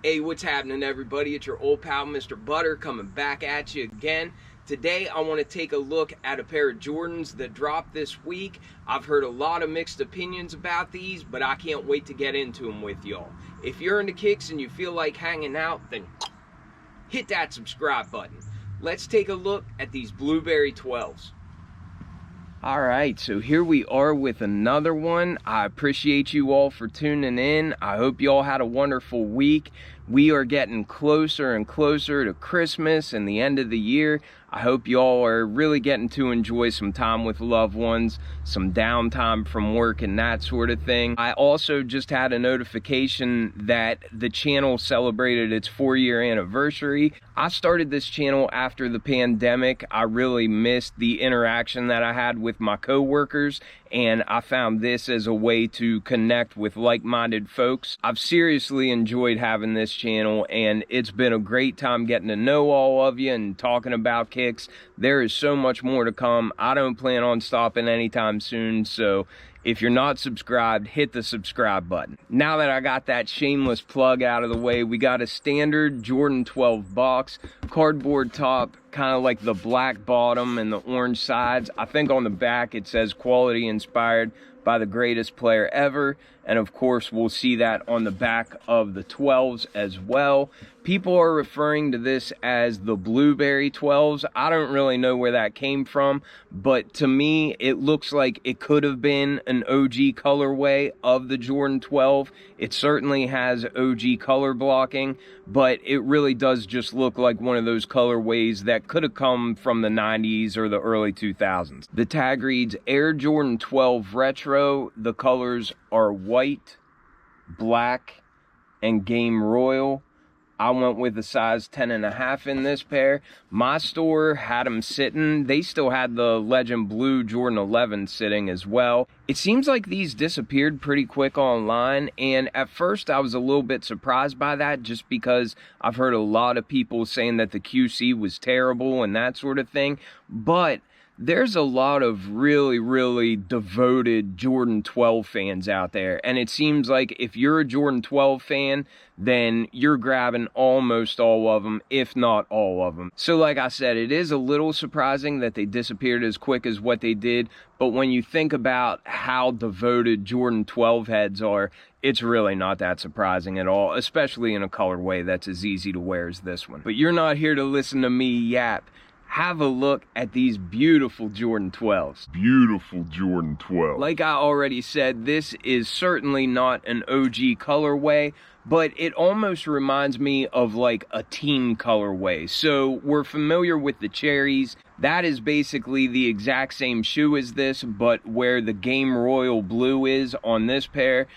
Hey, what's happening, everybody? It's your old pal, Mr. Butter, coming back at you again. Today, I want to take a look at a pair of Jordans that dropped this week. I've heard a lot of mixed opinions about these, but I can't wait to get into them with y'all. If you're into kicks and you feel like hanging out, then hit that subscribe button. Let's take a look at these Blueberry 12s. Alright, so here we are with another one. I appreciate you all for tuning in. I hope you all had a wonderful week. We are getting closer and closer to Christmas and the end of the year. I hope you all are really getting to enjoy some time with loved ones, some downtime from work and that sort of thing. I also just had a notification that the channel celebrated its 4-year anniversary. I started this channel after the pandemic. I really missed the interaction that I had with my coworkers, and I found this as a way to connect with like-minded folks. I've seriously enjoyed having this channel, and it's been a great time getting to know all of you and talking about kicks. There is so much more to come. I don't plan on stopping anytime soon, so if you're not subscribed, hit the subscribe button. Now that I got that shameless plug out of the way, we got a standard Jordan 12 box, cardboard top, kind of like the black bottom and the orange sides. I think on the back it says quality inspired by the greatest player ever, and of course we'll see that on the back of the 12s as well. People are referring to this as the Blueberry 12s. I don't really know where that came from, but to me it looks like it could have been an OG colorway of the Jordan 12. It certainly has OG color blocking, but it really does just look like one of those colorways that could have come from the 90s or the early 2000s. The tag reads Air Jordan 12 Retro. The colors are white, black, and game royal. I went with a size 10.5 in this pair. My store had them sitting. They still had the Legend Blue Jordan 11 sitting as well. It seems like these disappeared pretty quick online, and at first I was a little bit surprised by that, just because I've heard a lot of people saying that the QC was terrible and that sort of thing. But there's a lot of really devoted Jordan 12 fans out there, and it seems like if you're a Jordan 12 fan, then you're grabbing almost all of them, if not all of them. So like I said, it is a little surprising that they disappeared as quick as what they did, but when you think about how devoted Jordan 12 heads are, it's really not that surprising at all, especially in a colorway that's as easy to wear as this one. But you're not here to listen to me yap. Have a look at these beautiful Jordan 12s. Beautiful Jordan 12. Like I already said, this is certainly not an OG colorway, but it almost reminds me of like a team colorway. So we're familiar with the cherries. That is basically the exact same shoe as this, but where the Game Royal Blue is on this pair,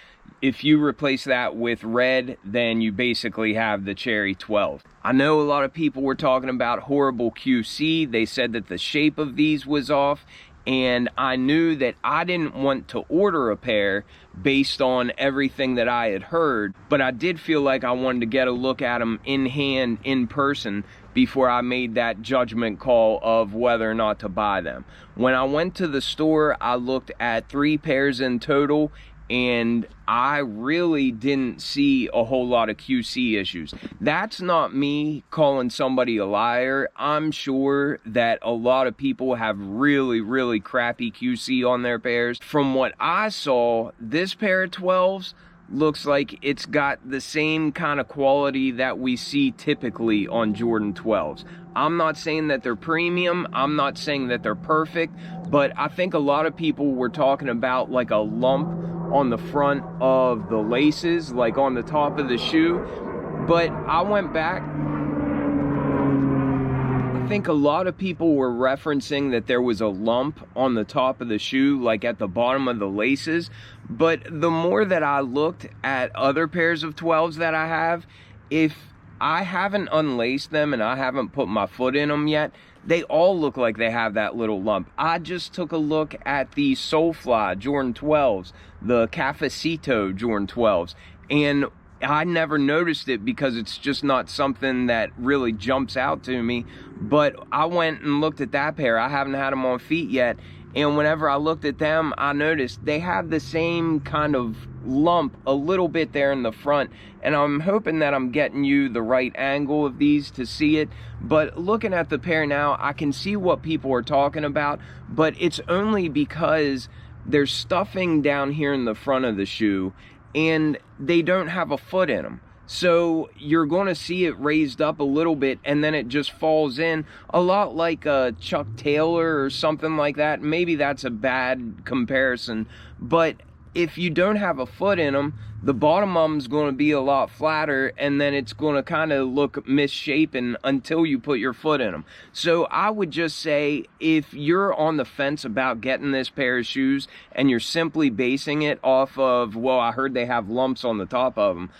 if you replace that with red, then you basically have the Cherry 12. I know a lot of people were talking about horrible QC. They said that the shape of these was off, and I knew that I didn't want to order a pair based on everything that I had heard, but I did feel like I wanted to get a look at them in hand, in person, before I made that judgment call of whether or not to buy them. When I went to the store, I looked at 3 pairs in total, and I really didn't see a whole lot of QC issues. That's not me calling somebody a liar. I'm sure that a lot of people have really crappy QC on their pairs. From what I saw, this pair of 12s looks like it's got the same kind of quality that we see typically on Jordan 12s. I'm not saying that they're premium, I'm not saying that they're perfect, but I think a lot of people were talking about like a lump on the front of the laces, like on the top of the shoe. But I went back, I think a lot of people were referencing that there was a lump on the top of the shoe, like at the bottom of the laces. But the more that I looked at other pairs of 12s that I have, if I haven't unlaced them and I haven't put my foot in them yet, they all look like they have that little lump. I just took a look at the Soulfly Jordan 12s, the Cafecito Jordan 12s, and I never noticed it because it's just not something that really jumps out to me. But I went and looked at that pair. I haven't had them on feet yet, And whenever I looked at them, I noticed they have the same kind of lump a little bit there in the front. And I'm hoping that I'm getting you the right angle of these to see it. But looking at the pair now, I can see what people are talking about, but it's only because there's stuffing down here in the front of the shoe and they don't have a foot in them. So you're going to see it raised up a little bit and then it just falls in, a lot like a Chuck Taylor or something like that. Maybe that's a bad comparison, but if you don't have a foot in them, the bottom of them's going to be a lot flatter, and then it's going to kind of look misshapen until you put your foot in them. So I would just say, if you're on the fence about getting this pair of shoes and you're simply basing it off of, well, I heard they have lumps on the top of them,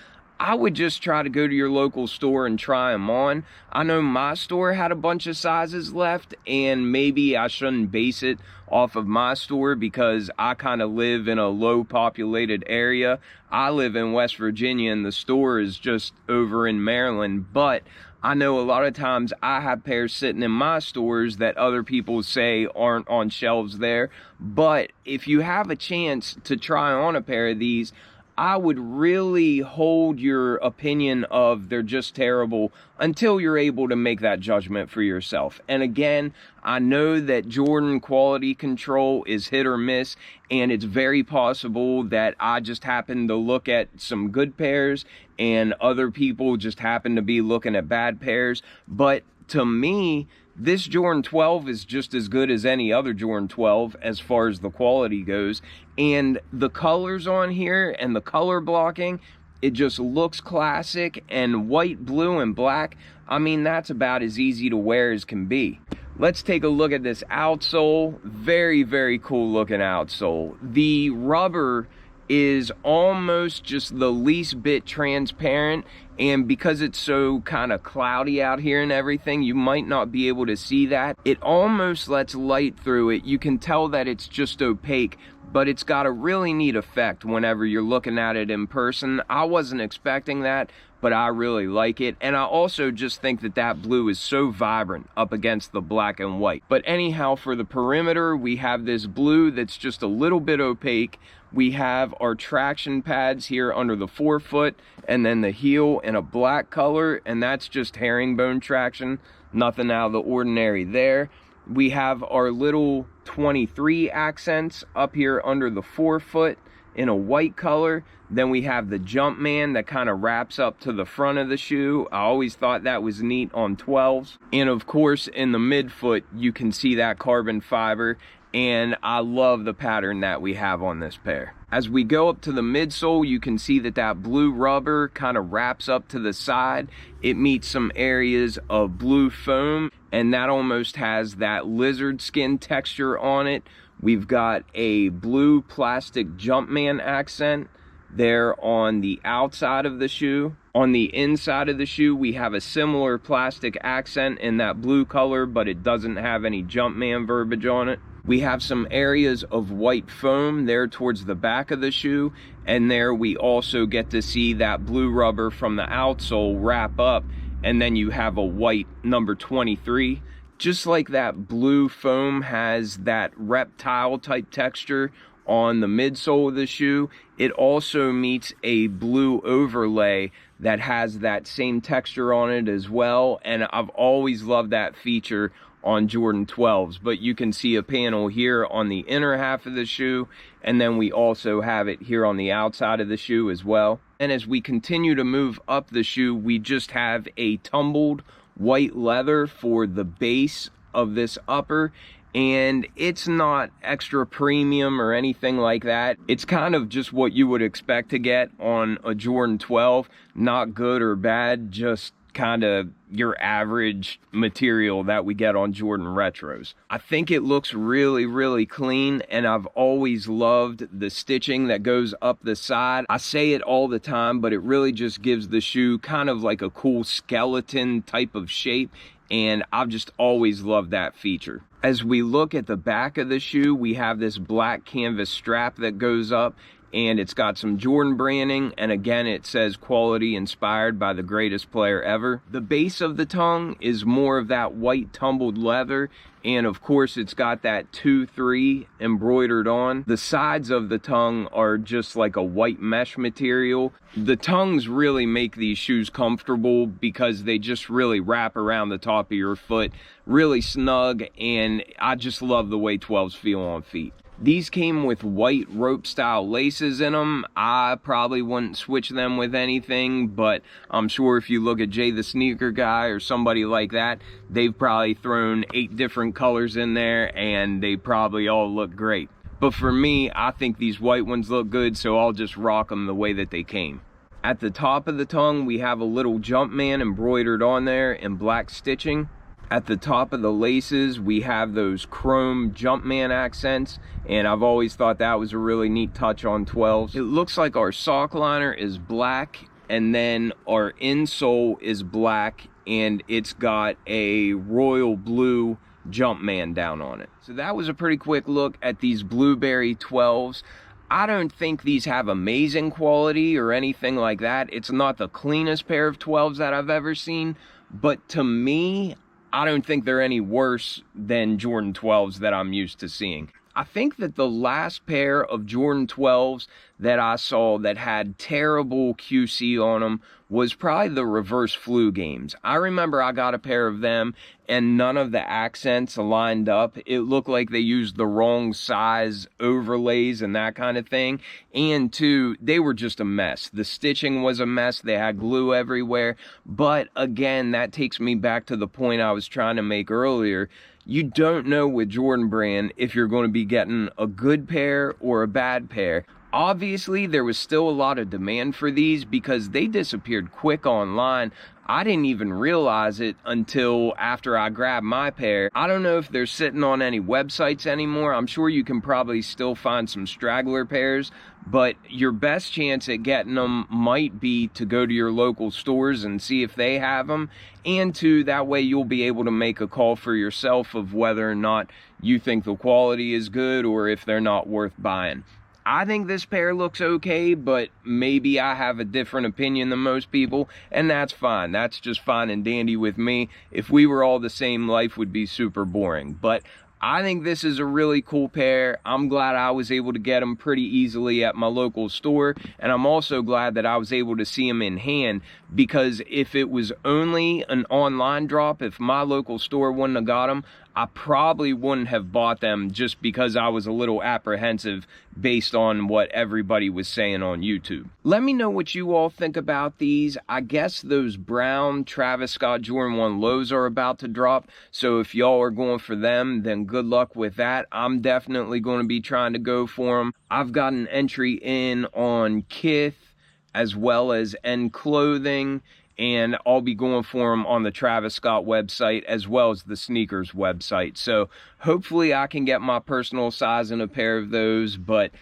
I would just try to go to your local store and try them on. I know my store had a bunch of sizes left, and maybe I shouldn't base it off of my store because I kind of live in a low populated area. I live in West Virginia and the store is just over in Maryland, but I know a lot of times I have pairs sitting in my stores that other people say aren't on shelves there. But if you have a chance to try on a pair of these, I would really hold your opinion of they're just terrible until you're able to make that judgment for yourself. And again, I know that Jordan quality control is hit or miss, and it's very possible that I just happen to look at some good pairs and other people just happen to be looking at bad pairs. But to me, this Jordan 12 is just as good as any other Jordan 12 as far as the quality goes. And the colors on here and the color blocking, it just looks classic. And white, blue, and black, I mean, that's about as easy to wear as can be. Let's take a look at this outsole. Very, very cool looking outsole. The rubber is almost just the least bit transparent, and because it's so kind of cloudy out here and everything, you might not be able to see that. It almost lets light through it. You can tell that it's just opaque, but it's got a really neat effect whenever you're looking at it in person. I wasn't expecting that, but I really like it. And I also just think that that blue is so vibrant up against the black and white. But anyhow, for the perimeter, we have this blue that's just a little bit opaque. We have our traction pads here under the forefoot, and then the heel in a black color, and that's just herringbone traction, nothing out of the ordinary there. We have our little 23 accents up here under the forefoot in a white color. Then we have the Jumpman that kind of wraps up to the front of the shoe. I always thought that was neat on 12s. And of course, in the midfoot, you can see that carbon fiber. And I love the pattern that we have on this pair. As we go up to the midsole, you can see that that blue rubber kind of wraps up to the side. It meets some areas of blue foam, and that almost has that lizard skin texture on it. We've got a blue plastic Jumpman accent there on the outside of the shoe. On the inside of the shoe, we have a similar plastic accent in that blue color, but it doesn't have any Jumpman verbiage on it. We have some areas of white foam there towards the back of the shoe, and there we also get to see that blue rubber from the outsole wrap up, and then you have a white number 23. Just like that blue foam has that reptile type texture on the midsole of the shoe, it also meets a blue overlay that has that same texture on it as well. And I've always loved that feature on Jordan 12s, but you can see a panel here on the inner half of the shoe, and then we also have it here on the outside of the shoe as well. And as we continue to move up the shoe, we just have a tumbled white leather for the base of this upper, and it's not extra premium or anything like that. It's kind of just what you would expect to get on a Jordan 12, not good or bad, just kind of your average material that we get on Jordan Retros. I think it looks really, really clean, and I've always loved the stitching that goes up the side. I say it all the time, but it really just gives the shoe kind of like a cool skeleton type of shape, and I've just always loved that feature. As we look at the back of the shoe, we have this black canvas strap that goes up, and it's got some Jordan branding, and again it says quality inspired by the greatest player ever. The base of the tongue is more of that white tumbled leather, and of course it's got that 2-3 embroidered on. The sides of the tongue are just like a white mesh material. The tongues really make these shoes comfortable because they just really wrap around the top of your foot, really snug, and I just love the way 12s feel on feet. These came with white rope style laces in them. I probably wouldn't switch them with anything, but I'm sure if you look at Jay the Sneaker Guy or somebody like that, they've probably thrown 8 different colors in there and they probably all look great. But for me, I think these white ones look good, so I'll just rock them the way that they came. At the top of the tongue, we have a little Jumpman embroidered on there in black stitching. At the top of the laces, we have those chrome Jumpman accents, and I've always thought that was a really neat touch on 12s. It looks like our sock liner is black, and then our insole is black, and it's got a royal blue Jumpman down on it. So that was a pretty quick look at these blueberry 12s. I don't think these have amazing quality or anything like that. It's not the cleanest pair of 12s that I've ever seen, but to me, I don't think they're any worse than Jordan 12s that I'm used to seeing. I think that the last pair of Jordan 12s that I saw that had terrible QC on them was probably the reverse flu games. I remember I got a pair of them and none of the accents lined up. It looked like they used the wrong size overlays and that kind of thing. And two, they were just a mess. The stitching was a mess. They had glue everywhere. But again, that takes me back to the point I was trying to make earlier. You don't know with Jordan brand if you're going to be getting a good pair or a bad pair. Obviously, there was still a lot of demand for these because they disappeared quick online. I didn't even realize it until after I grabbed my pair. I don't know if they're sitting on any websites anymore. I'm sure you can probably still find some straggler pairs, but your best chance at getting them might be to go to your local stores and see if they have them. And two, that way you'll be able to make a call for yourself of whether or not you think the quality is good or if they're not worth buying. I think this pair looks okay, but maybe I have a different opinion than most people, and that's fine. That's just fine and dandy with me. If we were all the same, life would be super boring. But I think this is a really cool pair. I'm glad I was able to get them pretty easily at my local store, and I'm also glad that I was able to see them in hand, because if it was only an online drop, if my local store wouldn't have got them, I probably wouldn't have bought them just because I was a little apprehensive based on what everybody was saying on YouTube. Let me know what you all think about these. I guess those brown Travis Scott Jordan 1 lows are about to drop, so if y'all are going for them, then good luck with that. I'm definitely going to be trying to go for them. I've got an entry in on Kith as well as End Clothing, and I'll be going for them on the Travis Scott website as well as the sneakers website. So hopefully I can get my personal size in a pair of those, but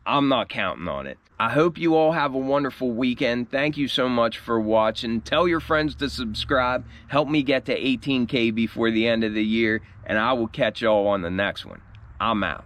I'm not counting on it. I hope you all have a wonderful weekend. Thank you so much for watching. Tell your friends to subscribe. Help me get to 18K before the end of the year, and I will catch y'all on the next one. I'm out.